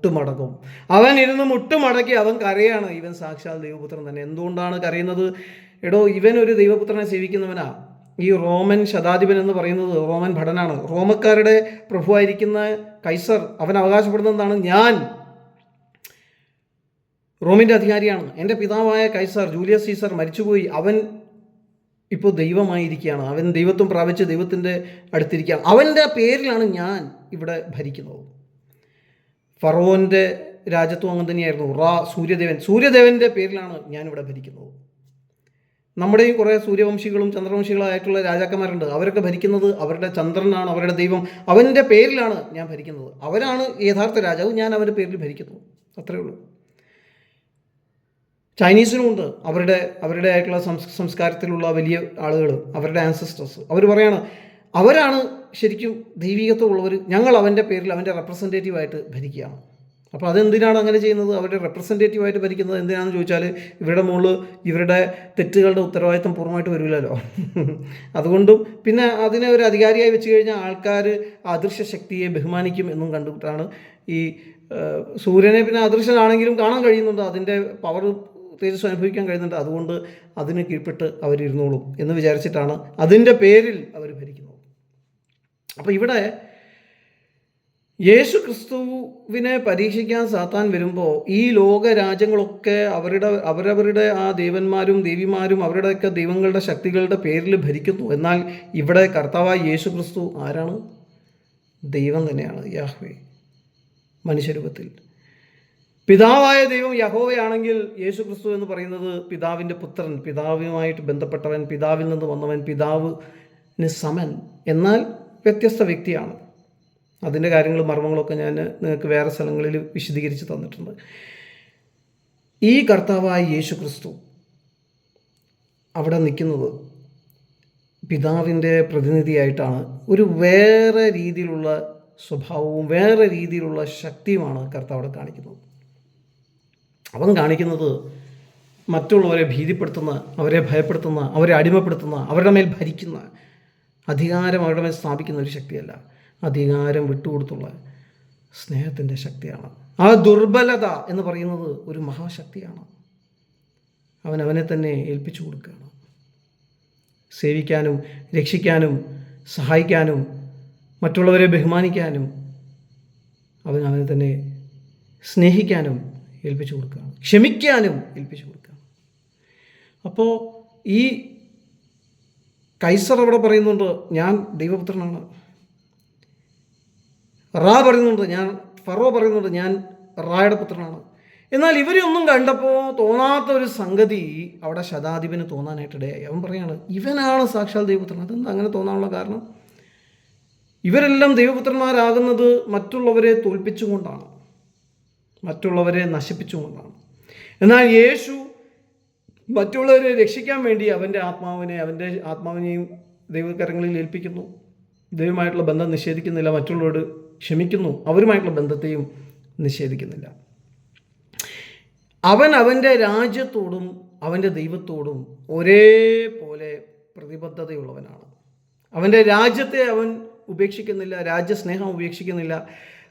മുട്ടുമടക്കും. അവൻ ഇരുന്ന് മുട്ടുമടക്കി അവൻ കരയാണ്, ഇവൻ സാക്ഷാൽ ദൈവപുത്രൻ തന്നെ. എന്തുകൊണ്ടാണ് കരയുന്നത്? എടോ, ഇവൻ ഒരു ദൈവപുത്രനെ സേവിക്കുന്നവനാ. ഈ റോമൻ ശതാധിപൻ എന്ന് പറയുന്നത് റോമൻ ഭടനാണ്. റോമക്കാരുടെ പ്രഭുവായിരിക്കുന്ന കൈസർ അവൻ അവകാശപ്പെടുന്നതാണ്, ഞാൻ റോമിൻ്റെ അധികാരിയാണ്. എൻ്റെ പിതാവായ കൈസർ ജൂലിയസ് സീസർ മരിച്ചുപോയി, അവൻ ഇപ്പോൾ ദൈവമായിരിക്കുകയാണ്, അവൻ ദൈവത്വം പ്രാപിച്ച് ദൈവത്തിൻ്റെ അടുത്തിരിക്കുകയാണ്. അവൻ്റെ പേരിലാണ് ഞാൻ ഇവിടെ ഭരിക്കുന്നത്. ഫറവോൻ്റെ രാജ്യത്വം അങ്ങനെ തന്നെയായിരുന്നു. സൂര്യദേവൻ്റെ പേരിലാണ് ഞാനിവിടെ ഭരിക്കുന്നത്. നമ്മുടെയും കുറേ സൂര്യവംശികളും ചന്ദ്രവംശികളായിട്ടുള്ള രാജാക്കന്മാരുണ്ട്. അവരൊക്കെ ഭരിക്കുന്നത് അവരുടെ ചന്ദ്രനാണ് അവരുടെ ദൈവം. അവൻ്റെ പേരിലാണ് ഞാൻ ഭരിക്കുന്നത്. അവരാണ് യഥാർത്ഥ രാജാവ്, ഞാൻ അവൻ്റെ പേരിൽ ഭരിക്കുന്നു. അത്രയേ ഉള്ളൂ. ചൈനീസിനുമുണ്ട് അവരുടെ ആയിട്ടുള്ള സംസ്കാരത്തിലുള്ള വലിയ ആളുകൾ, അവരുടെ ആൻസസ്റ്റേഴ്സ്. അവർ പറയാണ് അവരാണ് ശരിക്കും ദൈവികത്വമുള്ളവർ, ഞങ്ങൾ അവൻ്റെ പേരിൽ അവൻ്റെ റെപ്രസെൻറ്റേറ്റീവായിട്ട് ഭരിക്കുകയാണ്. അപ്പോൾ അതെന്തിനാണ് അങ്ങനെ ചെയ്യുന്നത്? അവരുടെ റെപ്രസെൻറ്റേറ്റീവായിട്ട് ഭരിക്കുന്നത് എന്തിനാണെന്ന് ചോദിച്ചാൽ, ഇവരുടെ മുകളിൽ ഇവരുടെ തെറ്റുകളുടെ ഉത്തരവാദിത്തം പൂർണ്ണമായിട്ട് വരില്ലല്ലോ. അതുകൊണ്ടും പിന്നെ അതിനെ ഒരു അധികാരിയായി വെച്ച് കഴിഞ്ഞാൽ ആൾക്കാർ അദൃശ്യ ശക്തിയെ ബഹുമാനിക്കും എന്നും കണ്ടിട്ടാണ് ഈ സൂര്യനെ പിന്നെ അദൃശ്യനാണെങ്കിലും കാണാൻ കഴിയുന്നുണ്ട്, അതിൻ്റെ പവർ തേജസ് അനുഭവിക്കാൻ കഴിയുന്നുണ്ട്. അതുകൊണ്ട് അതിന് കീഴ്പ്പെട്ട് അവരിരുന്നോളും എന്ന് വിചാരിച്ചിട്ടാണ് അതിൻ്റെ പേരിൽ അവർ ഭരിക്കുന്നത്. അപ്പോൾ ഇവിടെ യേശു ക്രിസ്തുവിനെ പരീക്ഷിക്കാൻ സാത്താൻ വരുമ്പോൾ ഈ ലോക രാജ്യങ്ങളൊക്കെ അവരവരുടെ ആ ദേവന്മാരും ദേവിമാരും അവരുടെയൊക്കെ ദൈവങ്ങളുടെ ശക്തികളുടെ പേരിൽ ഭരിക്കുന്നു. എന്നാൽ ഇവിടെ കർത്താവായ യേശു ക്രിസ്തു ആരാണ്? ദൈവം തന്നെയാണ്, യാഹ്വേ, മനുഷ്യരൂപത്തിൽ. പിതാവായ ദൈവം യഹോവയാണെങ്കിൽ യേശു ക്രിസ്തു എന്ന് പറയുന്നത് പിതാവിൻ്റെ പുത്രൻ, പിതാവുമായിട്ട് ബന്ധപ്പെട്ടവൻ, പിതാവിൽ നിന്ന് വന്നവൻ, പിതാവിന് സമൻ, എന്നാൽ വ്യത്യസ്ത വ്യക്തിയാണ്. അതിൻ്റെ കാര്യങ്ങളും മർമ്മങ്ങളൊക്കെ ഞാൻ നിങ്ങൾക്ക് വേറെ സ്ഥലങ്ങളിൽ വിശദീകരിച്ച് തന്നിട്ടുണ്ട്. ഈ കർത്താവായ യേശു ക്രിസ്തു അവിടെ നിൽക്കുന്നത് പിതാവിൻ്റെ പ്രതിനിധിയായിട്ടാണ്. ഒരു വേറെ രീതിയിലുള്ള സ്വഭാവവും വേറെ രീതിയിലുള്ള ശക്തിയുമാണ് കർത്താവ് അവിടെ കാണിക്കുന്നത്. അവൻ കാണിക്കുന്നത് മറ്റുള്ളവരെ ഭീതിപ്പെടുത്തുന്ന, അവരെ ഭയപ്പെടുത്തുന്ന, അവരെ അടിമപ്പെടുത്തുന്ന, അവരുടെ മേൽ ഭരിക്കുന്ന, അധികാരം അവരുടെ മേൽ സ്ഥാപിക്കുന്ന ഒരു ശക്തിയല്ല. അധികാരം വിട്ടുകൊടുത്തുള്ള സ്നേഹത്തിൻ്റെ ശക്തിയാണ്. ആ ദുർബലത എന്ന് പറയുന്നത് ഒരു മഹാശക്തിയാണ്. അവനെ തന്നെ ഏൽപ്പിച്ചു കൊടുക്കുകയാണ്. സേവിക്കാനും രക്ഷിക്കാനും സഹായിക്കാനും മറ്റുള്ളവരെ ബഹുമാനിക്കാനും അവനെ തന്നെ സ്നേഹിക്കാനും ഏൽപ്പിച്ചു കൊടുക്കുകയാണ്, ക്ഷമിക്കാനും ഏൽപ്പിച്ചു കൊടുക്കുകയാണ്. അപ്പോൾ ഈ കൈസർ അവിടെ പറയുന്നുണ്ട് ഞാൻ ദൈവപുത്രനാണ്. ഫറോ പറയുന്നുണ്ട് ഞാൻ റായുടെ പുത്രനാണ്. എന്നാൽ ഇവരൊന്നും കണ്ടപ്പോൾ തോന്നാത്ത ഒരു സംഗതി അവിടെ ശതാധിപന് തോന്നാനായിട്ടിടയായി. അവൻ പറയാണ് ഇവനാണ് സാക്ഷാൽ ദൈവപുത്രൻ. അതെന്താ അങ്ങനെ തോന്നാനുള്ള കാരണം? ഇവരെല്ലാം ദൈവപുത്രന്മാരാകുന്നത് മറ്റുള്ളവരെ തോൽപ്പിച്ചുകൊണ്ടാണ്, മറ്റുള്ളവരെ നശിപ്പിച്ചുകൊണ്ടാണ്. എന്നാൽ യേശു മറ്റുള്ളവരെ രക്ഷിക്കാൻ വേണ്ടി അവൻ്റെ ആത്മാവിനെയും ദൈവകരങ്ങളിൽ ഏൽപ്പിക്കുന്നു. ദൈവമായിട്ടുള്ള ബന്ധം നിഷേധിക്കുന്നില്ല, മറ്റുള്ളവരോട് ക്ഷമിക്കുന്നു, അവരുമായിട്ടുള്ള ബന്ധത്തെയും നിഷേധിക്കുന്നില്ല. അവൻ്റെ രാജ്യത്തോടും അവൻ്റെ ദൈവത്തോടും ഒരേപോലെ പ്രതിബദ്ധതയുള്ളവനാണ്. അവൻ്റെ രാജ്യത്തെ അവൻ ഉപേക്ഷിക്കുന്നില്ല, രാജ്യസ്നേഹം ഉപേക്ഷിക്കുന്നില്ല,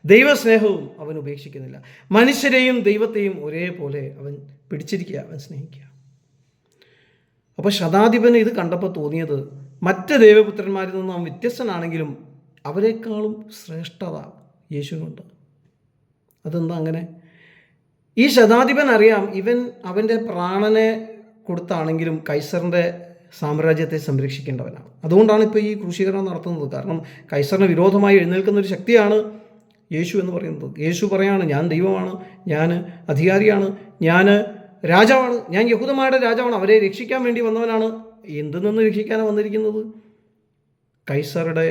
ദൈവസ്നേഹവും അവൻ ഉപേക്ഷിക്കുന്നില്ല. മനുഷ്യരെയും ദൈവത്തെയും ഒരേപോലെ അവൻ പിടിച്ചിരിക്കുക, അവൻ സ്നേഹിക്കുക. അപ്പോൾ ശതാധിപന് ഇത് കണ്ടപ്പോൾ തോന്നിയത് മറ്റ് ദൈവപുത്രന്മാരിൽ നിന്നും അവൻ വ്യത്യസ്തനാണെങ്കിലും അവരെക്കാളും ശ്രേഷ്ഠത യേശുവിനുണ്ട്. അതെന്താ അങ്ങനെ? ഈ ശതാധിപൻ അറിയാം ഇവൻ അവൻ്റെ പ്രാണനെ കൊടുത്താണെങ്കിലും കൈസറിൻ്റെ സാമ്രാജ്യത്തെ സംരക്ഷിക്കേണ്ടവനാണ്. അതുകൊണ്ടാണ് ഇപ്പോൾ ഈ ക്രൂശീകരണം നടത്തുന്നത്. കാരണം കൈസറിന് വിരോധമായി എഴുന്നേൽക്കുന്ന ഒരു ശക്തിയാണ് യേശു എന്ന് പറയുന്നത്. യേശു പറയാണ് ഞാൻ ദൈവമാണ്, ഞാൻ അധികാരിയാണ്, ഞാൻ രാജാവാണ്, ഞാൻ യഹൂദന്മാരുടെ രാജാവാണ്, അവരെ രക്ഷിക്കാൻ വേണ്ടി വന്നവനാണ്. എന്തിൽ നിന്ന് രക്ഷിക്കാനാണ് വന്നിരിക്കുന്നത്? കൈസറുടെ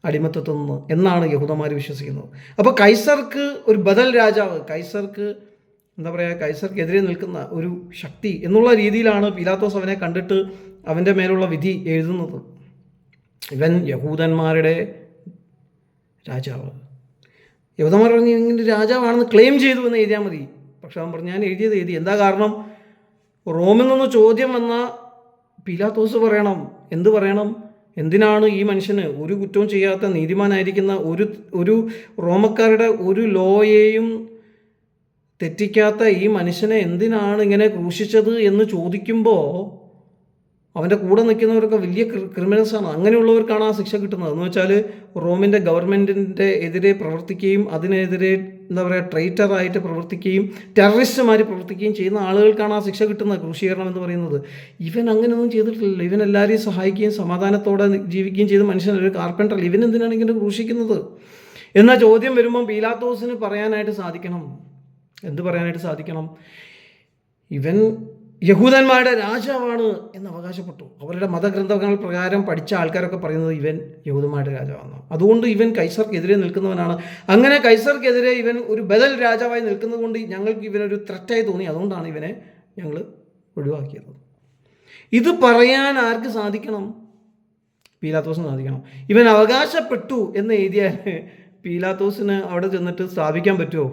അടിമത്തത്തിൽ നിന്ന് എന്നാണ് യഹൂദന്മാർ വിശ്വസിക്കുന്നത്. അപ്പോൾ കൈസർക്ക് ഒരു ബദൽ രാജാവ്, കൈസർക്കെതിരെ നിൽക്കുന്ന ഒരു ശക്തി എന്നുള്ള രീതിയിലാണ് പീലാത്തോസ് അവനെ കണ്ടിട്ട് അവൻ്റെ മേലുള്ള വിധി എഴുതുന്നത്. ഇവൻ യഹൂദന്മാരുടെ രാജാവ്. യഹൂദന്മാർ പറഞ്ഞ് ഇങ്ങനെ രാജാവാണെന്ന് ക്ലെയിം ചെയ്തു എന്ന് എഴുതിയാൽ മതി. പക്ഷെ അവൻ പറഞ്ഞു ഞാൻ എഴുതി. എന്താ കാരണം? റോമിൽ നിന്ന് ചോദ്യം വന്ന പീലാത്തോസ് പറയണം, എന്ത് പറയണം? എന്തിനാണ് ഈ മനുഷ്യന് ഒരു കുറ്റവും ചെയ്യാത്ത നീതിമാനായിരിക്കുന്ന ഒരു റോമക്കാരുടെ ഒരു ലോയെയും തെറ്റിക്കാത്ത ഈ മനുഷ്യനെ എന്തിനാണ് ഇങ്ങനെ ക്രൂശിച്ചത് എന്ന് ചോദിക്കുമ്പോൾ അവൻ്റെ കൂടെ നിൽക്കുന്നവരൊക്കെ വലിയ ക്രിമിനൽസാണ്. അങ്ങനെയുള്ളവർക്കാണ് ആ ശിക്ഷ കിട്ടുന്നത്. എന്ന് വെച്ചാൽ റോമിൻ്റെ ഗവൺമെൻറ്റിൻ്റെ എതിരെ പ്രവർത്തിക്കുകയും അതിനെതിരെ എന്താ പറയുക ട്രൈറ്ററായിട്ട് പ്രവർത്തിക്കുകയും ടെററിസ്റ്റുമാർ പ്രവർത്തിക്കുകയും ചെയ്യുന്ന ആളുകൾക്കാണ് ആ ശിക്ഷ കിട്ടുന്നത്, ക്രൂശീകരണം എന്ന് പറയുന്നത്. ഇവൻ അങ്ങനെയൊന്നും ചെയ്തിട്ടില്ലല്ലോ. ഇവൻ എല്ലാവരെയും സഹായിക്കുകയും സമാധാനത്തോടെ ജീവിക്കുകയും ചെയ്ത മനുഷ്യനല്ല, ഒരു കാർപ്പൻ്റർ. ഇവൻ എന്തിനാണ് ഇങ്ങനെ ക്രൂശിക്കുന്നത് എന്ന ചോദ്യം വരുമ്പം പീലാത്തോസിന് പറയാനായിട്ട് സാധിക്കണം. എന്ത് പറയാനായിട്ട് സാധിക്കണം? ഇവൻ യഹൂദന്മാരുടെ രാജാവാണ് എന്ന് അവകാശപ്പെട്ടു. അവരുടെ മതഗ്രന്ഥങ്ങൾ പ്രകാരം പഠിച്ച ആൾക്കാരൊക്കെ പറയുന്നത് ഇവൻ യഹൂദന്മാരുടെ രാജാവാണ്. അതുകൊണ്ട് ഇവൻ കൈസർക്കെതിരെ നിൽക്കുന്നവനാണ്. അങ്ങനെ കൈസർക്കെതിരെ ഇവൻ ഒരു ബദൽ രാജാവായി നിൽക്കുന്നത് കൊണ്ട് ഞങ്ങൾക്ക് ഇവനൊരു ത്രെറ്റായി തോന്നി. അതുകൊണ്ടാണ് ഇവനെ ഞങ്ങൾ ഒഴിവാക്കിയത്. ഇത് പറയാൻ ആർക്ക് സാധിക്കണം? പീലാത്തോസിന് സാധിക്കണം. ഇവൻ അവകാശപ്പെട്ടു എന്ന് എഴുതിയാൽ പീലാത്തോസിന് അവിടെ ചെന്നിട്ട് സ്ഥാപിക്കാൻ പറ്റുമോ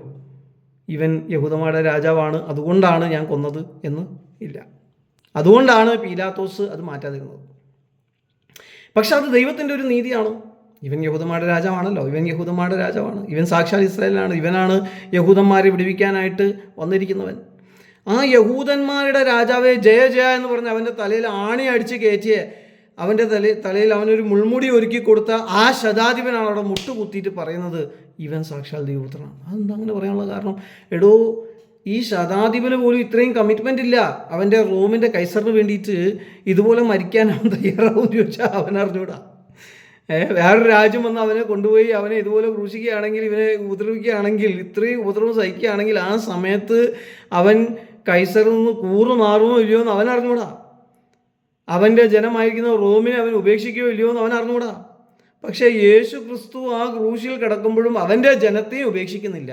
ഇവൻ യഹൂദന്മാരുടെ രാജാവാണ്, അതുകൊണ്ടാണ് ഞാൻ കൊന്നത് എന്ന്? ഇല്ല. അതുകൊണ്ടാണ് പീലാത്തോസ് അത് മാറ്റാതിരുന്നത്. പക്ഷെ അത് ദൈവത്തിൻ്റെ ഒരു നീതിയാണ്. ഇവൻ യഹൂദന്മാരുടെ രാജാവാണല്ലോ, ഇവൻ യഹൂദന്മാരുടെ രാജാവാണ്, ഇവൻ സാക്ഷാൽ ഇസ്രായേലാണ്, ഇവനാണ് യഹൂദന്മാരെ വിടുവിക്കാനായിട്ട് വന്നിരിക്കുന്നവൻ. ആ യഹൂദന്മാരുടെ രാജാവെ ജയ ജയ എന്ന് പറഞ്ഞ് അവൻ്റെ തലയിൽ ആണി അടിച്ച് കയറ്റിയ, അവൻ്റെ തലയിൽ അവനൊരു മുൾമുടി ഒരുക്കി കൊടുത്ത ആ ശതാധിപനാണ് അവിടെ മുട്ടുകുത്തിയിട്ട് പറയുന്നത് ഇവൻ സാക്ഷാൽ ദൈവപുത്രനാണ്. അതെന്താ അങ്ങനെ പറയാനുള്ള കാരണം? എടോ, ഈ ശതാധിപന് പോലും ഇത്രയും കമ്മിറ്റ്മെൻ്റ് ഇല്ല. അവൻ്റെ റോമിൻ്റെ കൈസറിന് വേണ്ടിയിട്ട് ഇതുപോലെ മരിക്കാൻ അവൻ തയ്യാറാവും ചോദിച്ചാൽ അവൻ അറിഞ്ഞൂടാ. വേറൊരു രാജ്യം വന്ന് അവനെ കൊണ്ടുപോയി അവനെ ഇതുപോലെ ക്രൂശിക്കുകയാണെങ്കിൽ, ഇവനെ ഉപദ്രവിക്കുകയാണെങ്കിൽ, ഇത്രയും ഉപദ്രവം സഹിക്കുകയാണെങ്കിൽ ആ സമയത്ത് അവൻ കൈസറിൽ നിന്ന് കൂറുമാറുമോ ഇല്ലയോ എന്ന് അവൻ അറിഞ്ഞൂടാ. അവൻ്റെ ജനമായിരിക്കുന്ന റോമിനെ അവൻ ഉപേക്ഷിക്കുകയോ ഇല്ലയോ എന്ന് അവൻ അറിഞ്ഞൂടാ. പക്ഷേ യേശു ക്രിസ്തു ആ ക്രൂശിൽ കിടക്കുമ്പോഴും അവൻ്റെ ജനത്തെയും ഉപേക്ഷിക്കുന്നില്ല,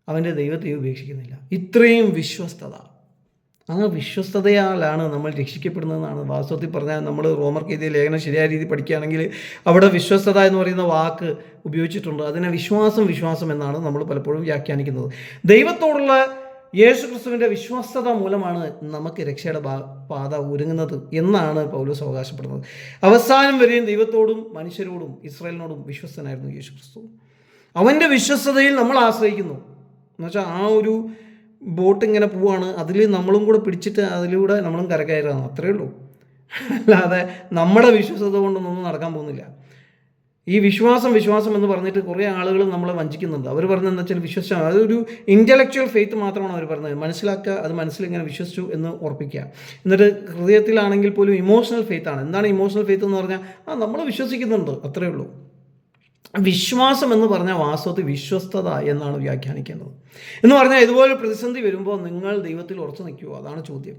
അവൻ്റെ ദൈവത്തെയും ഉപേക്ഷിക്കുന്നില്ല. ഇത്രയും വിശ്വസ്തത. ആ വിശ്വസ്തതയാലാണ് നമ്മൾ രക്ഷിക്കപ്പെടുന്നതെന്നാണ് വാസ്തവത്തിൽ പറഞ്ഞാൽ. നമ്മൾ റോമർക്ക് എഴുതിയ ലേഖനം ശരിയായ രീതിയിൽ പഠിക്കുകയാണെങ്കിൽ അവിടെ വിശ്വസ്തത എന്ന് പറയുന്ന വാക്ക് ഉപയോഗിച്ചിട്ടുണ്ട്. അതിനെ വിശ്വാസം എന്നാണ് നമ്മൾ പലപ്പോഴും വ്യാഖ്യാനിക്കുന്നത്. ദൈവത്തോടുള്ള യേശു ക്രിസ്തുവിൻ്റെ വിശ്വസ്തത മൂലമാണ് നമുക്ക് രക്ഷയുടെ പാത ഒരുങ്ങുന്നത് എന്നാണ് പൗലോസ് അവകാശപ്പെടുന്നത്. അവസാനം വരെയും ദൈവത്തോടും മനുഷ്യരോടും ഇസ്രായേലിനോടും വിശ്വസ്തനായിരുന്നു യേശു ക്രിസ്തു. അവൻ്റെ വിശ്വസ്തതയിൽ നമ്മൾ ആശ്രയിക്കുന്നു. എന്നുവെച്ചാൽ ആ ഒരു ബോട്ട് ഇങ്ങനെ പോവാണ്, അതിൽ നമ്മളും കൂടെ പിടിച്ചിട്ട് അതിലൂടെ നമ്മളും കരകയറാണ്, അത്രയേ ഉള്ളൂ. അല്ലാതെ നമ്മുടെ വിശ്വസ്തത കൊണ്ടൊന്നും നടക്കാൻ പോകുന്നില്ല. ഈ വിശ്വാസം എന്ന് പറഞ്ഞിട്ട് കുറേ ആളുകൾ നമ്മളെ വഞ്ചിക്കുന്നുണ്ട്. അവർ പറഞ്ഞത് എന്താ വെച്ചാൽ വിശ്വസിച്ചാൽ അതൊരു ഇൻ്റലക്ച്വൽ ഫെയ്ത്ത് മാത്രമാണ് അവർ പറഞ്ഞത്. മനസ്സിലാക്കുക, അത് മനസ്സിലിങ്ങനെ വിശ്വസിച്ചു എന്ന് ഉറപ്പിക്കുക. എന്നിട്ട് ഹൃദയത്തിലാണെങ്കിൽ പോലും ഇമോഷണൽ ഫെയ്ത്താണ്. എന്താണ് ഇമോഷണൽ ഫെയ്ത്ത് എന്ന് പറഞ്ഞാൽ? നമ്മൾ വിശ്വസിക്കുന്നുണ്ട്, അത്രയേ ഉള്ളൂ. വിശ്വാസം എന്ന് പറഞ്ഞാൽ വാസ്തവത്തിൽ വിശ്വസ്തത എന്നാണ് വ്യാഖ്യാനിക്കേണ്ടത്. എന്ന് പറഞ്ഞാൽ ഇതുപോലെ പ്രതിസന്ധി വരുമ്പോൾ നിങ്ങൾ ദൈവത്തിൽ ഉറച്ചു നിൽക്കുമോ? അതാണ് ചോദ്യം.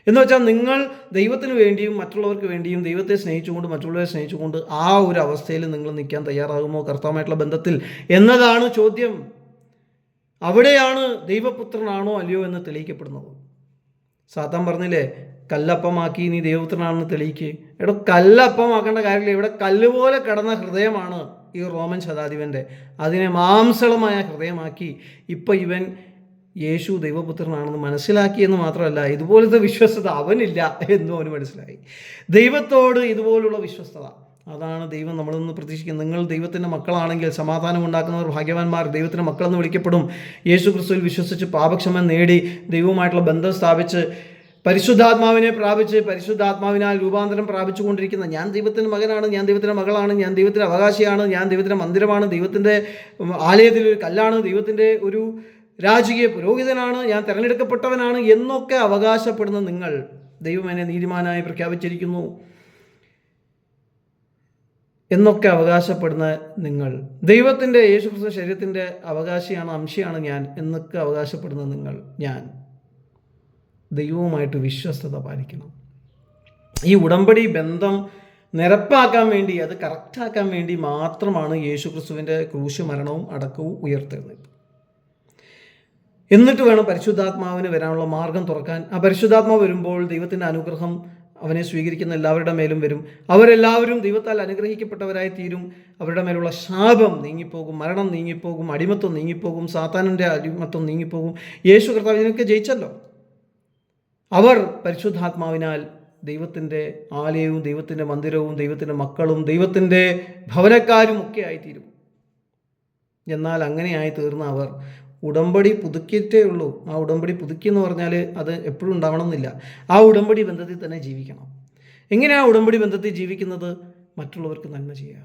എന്ന് വെച്ചാൽ നിങ്ങൾ ദൈവത്തിന് വേണ്ടിയും മറ്റുള്ളവർക്ക് വേണ്ടിയും ദൈവത്തെ സ്നേഹിച്ചുകൊണ്ട് മറ്റുള്ളവരെ സ്നേഹിച്ചുകൊണ്ട് ആ ഒരു അവസ്ഥയിൽ നിങ്ങൾ നിൽക്കാൻ തയ്യാറാകുമോ കർത്താവുമായിട്ടുള്ള ബന്ധത്തിൽ എന്നതാണ് ചോദ്യം. അവിടെയാണ് ദൈവപുത്രനാണോ അല്ലയോ എന്ന് തെളിയിക്കപ്പെടുന്നത്. സാത്താൻ പറഞ്ഞില്ലേ, കല്ലപ്പമാക്കി നീ ദൈവപുത്രനാണെന്ന് തെളിയിക്കുക. ഇവിടെ കല്ലപ്പമാക്കേണ്ട കാര്യമില്ല. ഇവിടെ കല്ലുപോലെ കിടന്ന ഹൃദയമാണ് ഈ റോമൻ ശതാധിപൻ്റെ. അതിനെ മാംസളമായ ഹൃദയമാക്കി ഇപ്പം ഇവൻ യേശു ദൈവപുത്രനാണെന്ന് മനസ്സിലാക്കി എന്ന് മാത്രമല്ല, ഇതുപോലത്തെ വിശ്വസ്തത അവനില്ല എന്നും അവന് മനസ്സിലായി. ദൈവത്തോട് ഇതുപോലുള്ള വിശ്വസ്തത, അതാണ് ദൈവം നമ്മളൊന്ന് പ്രതീക്ഷിക്കുന്നത്. നിങ്ങൾ ദൈവത്തിൻ്റെ മക്കളാണെങ്കിൽ സമാധാനം ഉണ്ടാക്കുന്നവർ ഭാഗ്യവാന്മാർ, ദൈവത്തിൻ്റെ മക്കളെന്ന് വിളിക്കപ്പെടും. യേശു ക്രിസ്തുവിൽ വിശ്വസിച്ച് പാപക്ഷമ നേടി ദൈവവുമായിട്ടുള്ള ബന്ധം സ്ഥാപിച്ച് പരിശുദ്ധാത്മാവിനെ പ്രാപിച്ച് പരിശുദ്ധാത്മാവിനാൽ രൂപാന്തരം പ്രാപിച്ചുകൊണ്ടിരിക്കുന്ന, ഞാൻ ദൈവത്തിൻ്റെ മകനാണ്, ഞാൻ ദൈവത്തിൻ്റെ മകളാണ്, ഞാൻ ദൈവത്തിൻ്റെ അവകാശിയാണ്, ഞാൻ ദൈവത്തിൻ്റെ മന്ദിരമാണ്, ദൈവത്തിൻ്റെ ആലയത്തിൽ ഒരു കല്ലാണ്, ദൈവത്തിൻ്റെ ഒരു രാജകീയ പുരോഹിതനാണ്, ഞാൻ തിരഞ്ഞെടുക്കപ്പെട്ടവനാണ് എന്നൊക്കെ അവകാശപ്പെടുന്ന നിങ്ങൾ, ദൈവം എന്നെ നീതിമാനായി പ്രഖ്യാപിച്ചിരിക്കുന്നു എന്നൊക്കെ അവകാശപ്പെടുന്ന നിങ്ങൾ, ദൈവത്തിൻ്റെ യേശുക്രിസ്തു ശരീരത്തിൻ്റെ അവകാശിയാണ്, അംശയാണ് ഞാൻ എന്നൊക്കെ അവകാശപ്പെടുന്ന നിങ്ങൾ, ഞാൻ ദൈവവുമായിട്ട് വിശ്വസ്തത പാലിക്കണം. ഈ ഉടമ്പടി ബന്ധം നിരപ്പാക്കാൻ വേണ്ടി, അത് കറക്റ്റാക്കാൻ വേണ്ടി മാത്രമാണ് യേശുക്രിസ്തുവിൻ്റെ ക്രൂശ് മരണവും അടക്കവും ഉയർത്തെഴുന്നേൽപ്പ്. എന്നിട്ട് വേണം പരിശുദ്ധാത്മാവിന് വരാനുള്ള മാർഗം തുറക്കാൻ. ആ പരിശുദ്ധാത്മാവ് വരുമ്പോൾ ദൈവത്തിൻ്റെ അനുഗ്രഹം അവനെ സ്വീകരിക്കുന്ന എല്ലാവരുടെ മേലും വരും. അവരെല്ലാവരും ദൈവത്താൽ അനുഗ്രഹിക്കപ്പെട്ടവരായി തീരും. അവരുടെ മേലുള്ള ശാപം നീങ്ങിപ്പോകും, മരണം നീങ്ങിപ്പോകും, അടിമത്വം നീങ്ങിപ്പോകും, സാത്താനിൻ്റെ അടിമത്വം നീങ്ങിപ്പോകും. യേശു കർത്താവ് ഇതിനൊക്കെ ജയിച്ചല്ലോ. അവർ പരിശുദ്ധാത്മാവിനാൽ ദൈവത്തിൻ്റെ ആലയവും ദൈവത്തിൻ്റെ മന്ദിരവും ദൈവത്തിൻ്റെ മക്കളും ദൈവത്തിൻ്റെ ഭവനക്കാരും ഒക്കെ ആയിത്തീരും. എന്നാൽ അങ്ങനെയായി തീർന്ന അവർ ഉടമ്പടി പുതുക്കിയിട്ടേ ഉള്ളൂ. ആ ഉടമ്പടി പുതുക്കിയെന്ന് പറഞ്ഞാൽ അത് എപ്പോഴും ഉണ്ടാവണമെന്നില്ല. ആ ഉടമ്പടി ബന്ധത്തിൽ തന്നെ ജീവിക്കണം. എങ്ങനെയാണ് ഉടമ്പടി ബന്ധത്തിൽ ജീവിക്കുന്നത്? മറ്റുള്ളവർക്ക് നന്മ ചെയ്യുക,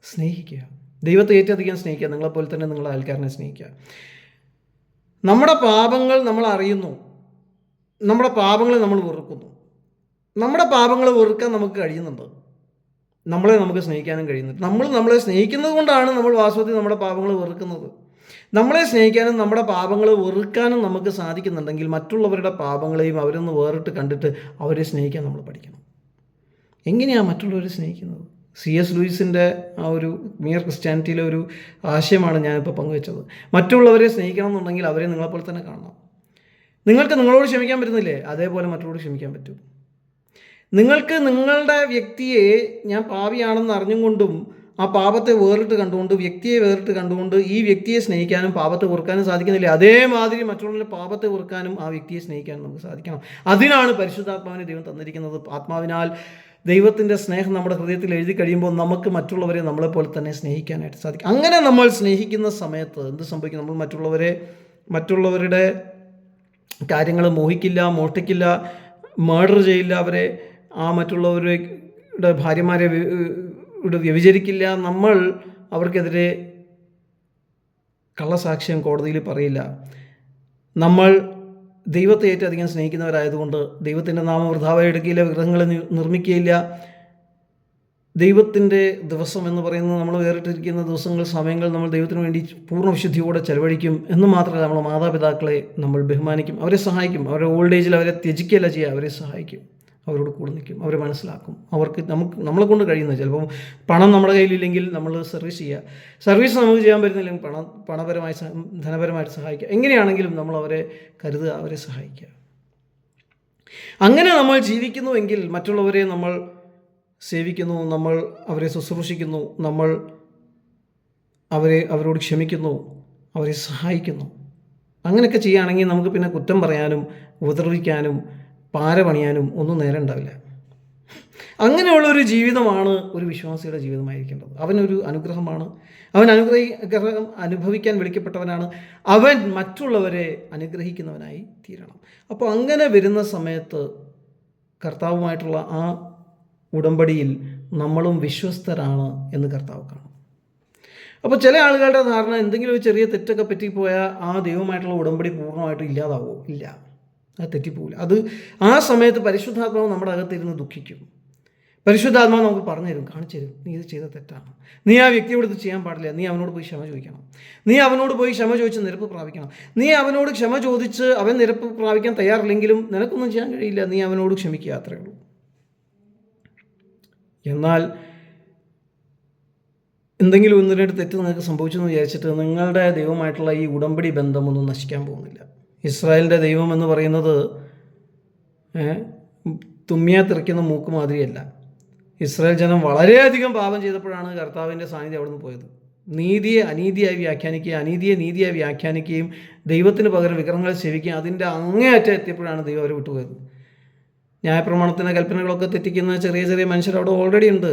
സ്നേഹിക്കുക, ദൈവത്തെ ഏറ്റവും സ്നേഹിക്കുക, നിങ്ങളെപ്പോലെ തന്നെ നിങ്ങളുടെ അയൽക്കാരനെ സ്നേഹിക്കുക. നമ്മുടെ പാപങ്ങൾ നമ്മൾ അറിയുന്നു, നമ്മുടെ പാപങ്ങളെ നമ്മൾ വെറുക്കുന്നു. നമ്മുടെ പാപങ്ങൾ വെറുക്കാൻ നമുക്ക് കഴിയുന്നുണ്ട്, നമുക്ക് സ്നേഹിക്കാനും കഴിയുന്നുണ്ട്. നമ്മളെ സ്നേഹിക്കുന്നത് കൊണ്ടാണ് നമ്മൾ വാസ്തവത്തിൽ നമ്മുടെ പാപങ്ങൾ വെറുക്കുന്നത്. നമ്മളെ സ്നേഹിക്കാനും നമ്മുടെ പാപങ്ങൾ വെറുക്കാനും നമുക്ക് സാധിക്കുന്നുണ്ടെങ്കിൽ മറ്റുള്ളവരുടെ പാപങ്ങളെയും അവരൊന്ന് വേറിട്ട് കണ്ടിട്ട് അവരെ സ്നേഹിക്കാൻ നമ്മൾ പഠിക്കണം. എങ്ങനെയാണ് മറ്റുള്ളവരെ സ്നേഹിക്കുന്നത്? C.S. ലൂയിസിൻ്റെ ആ ഒരു മിയർ ക്രിസ്ത്യാനിറ്റിയിലെ ഒരു ആശയമാണ് ഞാനിപ്പോൾ പങ്കുവെച്ചത്. മറ്റുള്ളവരെ സ്നേഹിക്കണം എന്നുണ്ടെങ്കിൽ അവരെ നിങ്ങളെപ്പോലെ തന്നെ കാണണം. നിങ്ങൾക്ക് നിങ്ങളോട് ക്ഷമിക്കാൻ പറ്റുന്നില്ലേ? അതേപോലെ മറ്റുള്ളവരോട് ക്ഷമിക്കാൻ പറ്റും. നിങ്ങൾക്ക് നിങ്ങളുടെ വ്യക്തിയെ ഞാൻ പാപിയാണെന്ന് അറിഞ്ഞുകൊണ്ടും ആ പാപത്തെ വേറിട്ട് കണ്ടുകൊണ്ട്, വ്യക്തിയെ വേറിട്ട് കണ്ടുകൊണ്ട് ഈ വ്യക്തിയെ സ്നേഹിക്കാനും പാപത്തെ വെറുക്കാനും സാധിക്കുന്നില്ല. അതേമാതിരി മറ്റുള്ളവരുടെ പാപത്തെ വെറുക്കാനും ആ വ്യക്തിയെ സ്നേഹിക്കാനും നമുക്ക് സാധിക്കണം. അതിനാണ് പരിശുദ്ധാത്മാവിനെ ദൈവം തന്നിരിക്കുന്നത്. ആത്മാവിനാൽ ദൈവത്തിൻ്റെ സ്നേഹം നമ്മുടെ ഹൃദയത്തിൽ എഴുതി കഴിയുമ്പോൾ നമുക്ക് മറ്റുള്ളവരെ നമ്മളെപ്പോലെ തന്നെ സ്നേഹിക്കാനായിട്ട് സാധിക്കും. അങ്ങനെ നമ്മൾ സ്നേഹിക്കുന്ന സമയത്ത് എന്ത് സംഭവിക്കും? നമ്മൾ മറ്റുള്ളവരുടെ കാര്യങ്ങൾ മോഹിക്കില്ല, മോഷ്ടിക്കില്ല, മർഡർ ചെയ്യില്ല, അവരെ മറ്റുള്ളവരുടെ ഭാര്യമാരെ വ്യഭിചരിക്കില്ല. നമ്മൾ അവർക്കെതിരെ കള്ളസാക്ഷ്യം കോടതിയിൽ പറയില്ല. നമ്മൾ ദൈവത്തെ ഏറ്റവും സ്നേഹിക്കുന്നവരായതുകൊണ്ട് ദൈവത്തിൻ്റെ നാമം വൃഥാവായി എടുക്കുകയില്ല, വിഗ്രഹങ്ങളെ നിർമ്മിക്കുകയില്ല. ദൈവത്തിൻ്റെ ദിവസം എന്ന് പറയുന്നത് നമ്മൾ വേറിട്ടിരിക്കുന്ന ദിവസങ്ങൾ, സമയങ്ങൾ നമ്മൾ ദൈവത്തിന് വേണ്ടി പൂർണ്ണ വിശുദ്ധിയോടെ ചെലവഴിക്കും എന്ന് മാത്രമല്ല, നമ്മുടെ മാതാപിതാക്കളെ നമ്മൾ ബഹുമാനിക്കും, അവരെ സഹായിക്കും. അവരുടെ ഓൾഡ് ഏജിൽ അവരെ ത്യജിക്കുകയല്ല ചെയ്യുക, അവരെ സഹായിക്കും, അവരോട് കൂടെ നിൽക്കും, അവരെ മനസ്സിലാക്കും. അവർക്ക് നമ്മളെ കൊണ്ട് കഴിയുന്നത്, ചിലപ്പം പണം നമ്മുടെ കയ്യിലില്ലെങ്കിൽ നമ്മൾ സർവീസ് ചെയ്യുക, സർവീസ് നമുക്ക് ചെയ്യാൻ പറ്റുന്നില്ലെങ്കിൽ പണപരമായി ധനപരമായിട്ട് സഹായിക്കുക. എങ്ങനെയാണെങ്കിലും നമ്മൾ അവരെ കരുതുക, അവരെ സഹായിക്കുക. അങ്ങനെ നമ്മൾ ജീവിക്കുന്നുവെങ്കിൽ മറ്റുള്ളവരെ നമ്മൾ സേവിക്കുന്നു, നമ്മൾ അവരെ ശുശ്രൂഷിക്കുന്നു, നമ്മൾ അവരോട് ക്ഷമിക്കുന്നു, അവരെ സഹായിക്കുന്നു. അങ്ങനെയൊക്കെ ചെയ്യുകയാണെങ്കിൽ നമുക്ക് പിന്നെ കുറ്റം പറയാനും ഉപദ്രവിക്കാനും പാര പണിയാനും ഒന്നും നേരം ഉണ്ടാവില്ല. അങ്ങനെയുള്ളൊരു ജീവിതമാണ് ഒരു വിശ്വാസിയുടെ ജീവിതമായിരിക്കേണ്ടത്. അവനൊരു അനുഗ്രഹമാണ്, അവൻ അനുഗ്രഹം അനുഭവിക്കാൻ വിളിക്കപ്പെട്ടവനാണ്, അവൻ മറ്റുള്ളവരെ അനുഗ്രഹിക്കുന്നവനായി തീരണം. അപ്പോൾ അങ്ങനെ വരുന്ന സമയത്ത് കർത്താവുമായിട്ടുള്ള ആ ഉടമ്പടിയിൽ നമ്മളും വിശ്വസ്തരാണ് എന്ന് കർത്താവ് കാണും. അപ്പോൾ ചില ആളുകളുടെ ധാരണ, എന്തെങ്കിലും ഒരു ചെറിയ തെറ്റൊക്കെ പറ്റിപ്പോയാൽ ആ ദൈവമായിട്ടുള്ള ഉടമ്പടി പൂർണ്ണമായിട്ടും ഇല്ലാതാവോ? ഇല്ല, അത് തെറ്റിപ്പോവില്ല. അത് ആ സമയത്ത് പരിശുദ്ധാത്മാവ് നമ്മുടെ അകത്തിരുന്ന് ദുഃഖിക്കും. പരിശുദ്ധാത്മാവ് നമുക്ക് പറഞ്ഞു തരും, കാണിച്ചു തരും, നീ ഇത് ചെയ്ത തെറ്റാണ്, നീ ആ വ്യക്തിയോട് ഇത് ചെയ്യാൻ പാടില്ല, നീ അവനോട് പോയി ക്ഷമ ചോദിക്കണം, നീ അവനോട് പോയി ക്ഷമ ചോദിച്ച് നിരപ്പ് പ്രാപിക്കണം, നീ അവനോട് ക്ഷമ ചോദിച്ച് അവൻ നിരപ്പ് പ്രാപിക്കാൻ തയ്യാറില്ലെങ്കിലും നിനക്കൊന്നും ചെയ്യാൻ കഴിയില്ല, നീ അവനോട് ക്ഷമിക്കുക, അത്രയേ ഉള്ളൂ. എന്നാൽ എന്തെങ്കിലും ഒന്ന് രണ്ട് തെറ്റ് നിങ്ങൾക്ക് സംഭവിച്ചെന്ന് വിചാരിച്ചിട്ട് നിങ്ങളുടെ ദൈവമായിട്ടുള്ള ഈ ഉടമ്പടി ബന്ധമൊന്നും നശിക്കാൻ പോകുന്നില്ല. ഇസ്രായേലിൻ്റെ ദൈവം എന്ന് പറയുന്നത് തുമ്മിയാ തെറിക്കുന്ന മൂക്ക് മാതിരിയല്ല. ഇസ്രായേൽ ജനം വളരെയധികം പാപം ചെയ്തപ്പോഴാണ് കർത്താവിൻ്റെ സാന്നിധ്യം അവിടെ നിന്ന് പോയത്. നീതിയെ അനീതിയായി വ്യാഖ്യാനിക്കുകയും അനീതിയെ നീതിയായി വ്യാഖ്യാനിക്കുകയും ദൈവത്തിന് പകരം വിഗ്രഹങ്ങളെ സേവിക്കുകയും അതിൻ്റെ അങ്ങേയറ്റം എത്തിയപ്പോഴാണ് ദൈവം അവരെ വിട്ടുപോയത്. ന്യായപ്രമാണത്തിൻ്റെ കൽപ്പനകളൊക്കെ തെറ്റിക്കുന്ന ചെറിയ ചെറിയ മനുഷ്യർ അവിടെ ഓൾറെഡി ഉണ്ട്.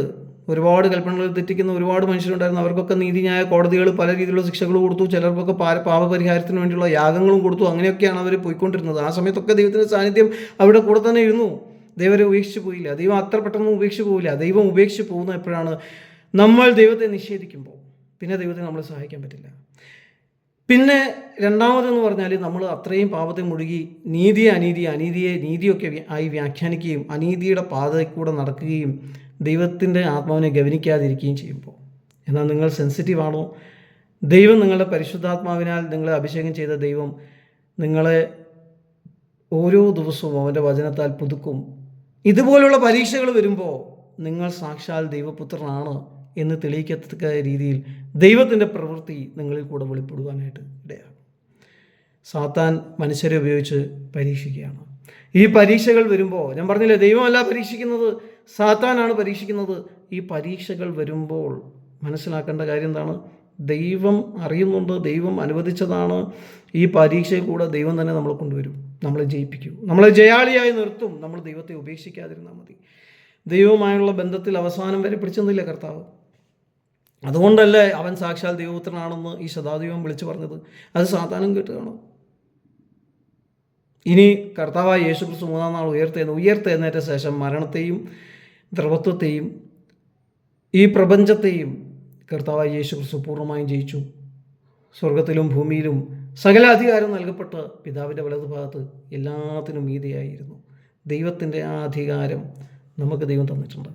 ഒരുപാട് കൽപ്പനകൾ തെറ്റിക്കുന്ന ഒരുപാട് മനുഷ്യരുണ്ടായിരുന്നു. അവർക്കൊക്കെ നീതിന്യായ കോടതികൾ പല രീതിയിലുള്ള ശിക്ഷകൾ കൊടുത്തു, ചിലർക്കൊക്കെ പാപപരിഹാരത്തിന് വേണ്ടിയുള്ള യാഗങ്ങളും കൊടുത്തു. അങ്ങനെയൊക്കെയാണ് അവർ പോയിക്കൊണ്ടിരുന്നത്. ആ സമയത്തൊക്കെ ദൈവത്തിൻ്റെ സാന്നിധ്യം അവിടെ കൂടെ തന്നെ ഇരുന്നു. ദൈവരെ ഉപേക്ഷിച്ച് പോയില്ല. ദൈവം അത്ര പെട്ടെന്ന് ഉപേക്ഷിച്ച് പോവില്ല. ദൈവം ഉപേക്ഷിച്ച് പോകുന്ന എപ്പോഴാണ്? നമ്മൾ ദൈവത്തെ നിഷേധിക്കുമ്പോൾ. പിന്നെ ദൈവത്തെ നമ്മളെ സഹായിക്കാൻ പറ്റില്ല. പിന്നെ രണ്ടാമതെന്ന് പറഞ്ഞാൽ നമ്മൾ അത്രയും പാപത്തെ മുഴുകി നീതിയെ നീതിയൊക്കെ ആയി വ്യാഖ്യാനിക്കുകയും അനീതിയുടെ പാതയിൽ കൂടെ നടക്കുകയും ദൈവത്തിൻ്റെ ആത്മാവിനെ ഗവനിക്കാതിരിക്കുകയും ചെയ്യുമ്പോൾ. എന്നാൽ നിങ്ങൾ സെൻസിറ്റീവ് ആണോ? ദൈവം നിങ്ങളുടെ പരിശുദ്ധാത്മാവിനാൽ നിങ്ങളെ അഭിഷേകം ചെയ്ത ദൈവം നിങ്ങളെ ഓരോ ദിവസവും അവൻ്റെ വചനത്താൽ പുതുക്കും. ഇതുപോലുള്ള പരീക്ഷകൾ വരുമ്പോൾ നിങ്ങൾ സാക്ഷാൽ ദൈവപുത്രനാണ് എന്ന് തെളിയിക്കത്തക്ക രീതിയിൽ ദൈവത്തിൻ്റെ പ്രവൃത്തി നിങ്ങളിൽ കൂടെ വെളിപ്പെടുവാനായിട്ട് ഇടയാകും. സാത്താൻ മനുഷ്യരെ ഉപയോഗിച്ച് പരീക്ഷിക്കുകയാണ്. ഈ പരീക്ഷകൾ വരുമ്പോൾ, ഞാൻ പറഞ്ഞില്ലേ, ദൈവമല്ല പരീക്ഷിക്കുന്നത്, സാത്താനാണ് പരീക്ഷിക്കുന്നത്. ഈ പരീക്ഷകൾ വരുമ്പോൾ മനസ്സിലാക്കേണ്ട കാര്യം എന്താണ്? ദൈവം അറിയുന്നുണ്ട്, ദൈവം അനുവദിച്ചതാണ്. ഈ പരീക്ഷയിൽ കൂടെ ദൈവം തന്നെ നമ്മളെ കൊണ്ടുവരും, നമ്മളെ ജയിപ്പിക്കും, നമ്മളെ ജയാളിയായി നിർത്തും. നമ്മൾ ദൈവത്തെ ഉപേക്ഷിക്കാതിരുന്നാൽ മതി. ദൈവവുമായുള്ള ബന്ധത്തിൽ അവസാനം വരെ പിടിച്ചെന്നില്ല കർത്താവ്. അതുകൊണ്ടല്ലേ അവൻ സാക്ഷാൽ ദൈവപുത്രനാണെന്ന് ഈ ശതാധിപൻ വിളിച്ചു പറഞ്ഞത്. അത് സാത്താനും കേട്ട് കാണും. ഇനി കർത്താവായ യേശുക്രിസ്തു മൂന്നാം നാൾ ഉയർത്തെഴുന്നേറ്റ ശേഷം മരണത്തെയും ദ്രവത്വത്തെയും ഈ പ്രപഞ്ചത്തെയും കർത്താവായ യേശുക്രിസ്തു പൂർണ്ണമായും ജയിച്ചു. സ്വർഗത്തിലും ഭൂമിയിലും സകല അധികാരം നൽകപ്പെട്ട പിതാവിൻ്റെ വലതുഭാഗത്ത് എല്ലാത്തിനും മീതെയായിരുന്നു. ദൈവത്തിൻ്റെ ആ അധികാരം നമുക്ക് ദൈവം തന്നിട്ടുണ്ട്.